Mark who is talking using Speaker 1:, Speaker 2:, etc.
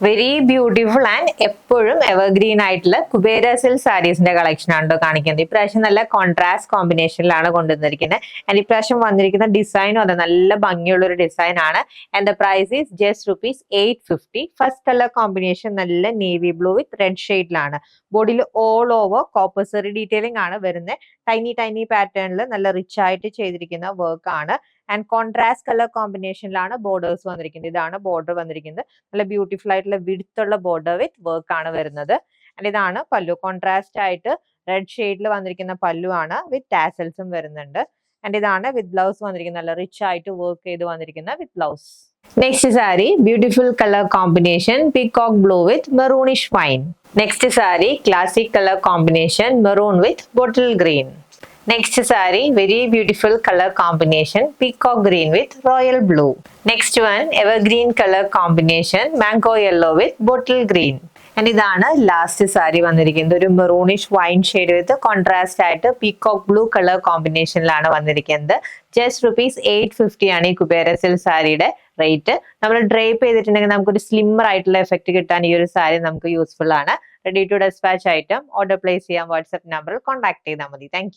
Speaker 1: Very beautiful and എപ്പോഴും evergreen ആയിട്ടുള്ള Kubera silk സാരീസിന്റെ collection ആണ് കാണിക്കുന്നത്. ഇപ്രാവശ്യം നല്ല കോൺട്രാസ്റ്റ് കോമ്പിനേഷനിലാണ് കൊണ്ടുവന്നിരിക്കുന്നത്. ആൻഡ് ഇപ്രാവശ്യം വന്നിരിക്കുന്ന ഡിസൈനും അതെ നല്ല ഭംഗിയുള്ള ഒരു ഡിസൈൻ ആണ്. And the price is just ₹850. First colour combination നല്ല നേവി ബ്ലൂ വിത്ത് റെഡ് ഷെയ്ഡിലാണ്. ബോഡിയിൽ ഓൾ ഓവർ കോപ്പർസറി ഡീറ്റെയിലിംഗ് ആണ് വരുന്നത്. ടൈനി പാറ്റേണിൽ നല്ല റിച്ച് ആയിട്ട് ചെയ്തിരിക്കുന്ന വർക്ക് ആണ്. ആൻഡ് കോൺട്രാസ്റ്റ് കളർ കോമ്പിനേഷനിലാണ് ബോർഡേഴ്സ് വന്നിരിക്കുന്നത്. ഇതാണ് ബോർഡർ വന്നിരിക്കുന്നത്. നല്ല ബ്യൂട്ടിഫുൾ ആയിട്ടുള്ള വിഡ്ത്തുള്ള ബോർഡർ വിത്ത് വർക്ക് ആണ് വരുന്നത്. ആൻഡ് ഇതാണ് പല്ലു. കോൺട്രാസ്റ്റ് ആയിട്ട് റെഡ് ഷെയ്ഡിൽ വന്നിരിക്കുന്ന പല്ലു ആണ് വിത്ത് ടാസൽസും വരുന്നുണ്ട്. ആൻഡ് ഇതാണ് വിത്ത് ബ്ലൗസ് വന്നിരിക്കുന്നത്. നല്ല റിച്ച് ആയിട്ട് വർക്ക് ചെയ്ത് വന്നിരിക്കുന്ന with blouse. Next sari beautiful colour combination peacock blue with maroonish wine. Next sari classic colour combination maroon with bottle green. Next saree, very beautiful color combination, peacock green with royal blue. Next one, evergreen color combination, mango yellow with bottle green. And ഇതാണ് last sari വന്നിരിക്കുന്നത്. ഒരു maroonish wine shade വിത്ത് contrast ആയിട്ട് peacock blue colour കോമ്പിനേഷനിലാണ് വന്നിരിക്കുന്നത്. Just ₹850 ആണ് ഈ Kubera silk സാരിയുടെ rate. നമ്മൾ drape ചെയ്തിട്ടുണ്ടെങ്കിൽ നമുക്കൊരു സ്ലിമ്മർ ആയിട്ടുള്ള എഫക്ട് കിട്ടാൻ ഈ ഒരു സാരി നമുക്ക് യൂസ്ഫുൾ ആണ്. Ready to despatch item order place ചെയ്യാൻ വാട്സ്ആപ്പ് നമ്പറിൽ കോൺടാക്ട് ചെയ്താൽ മതി. താങ്ക്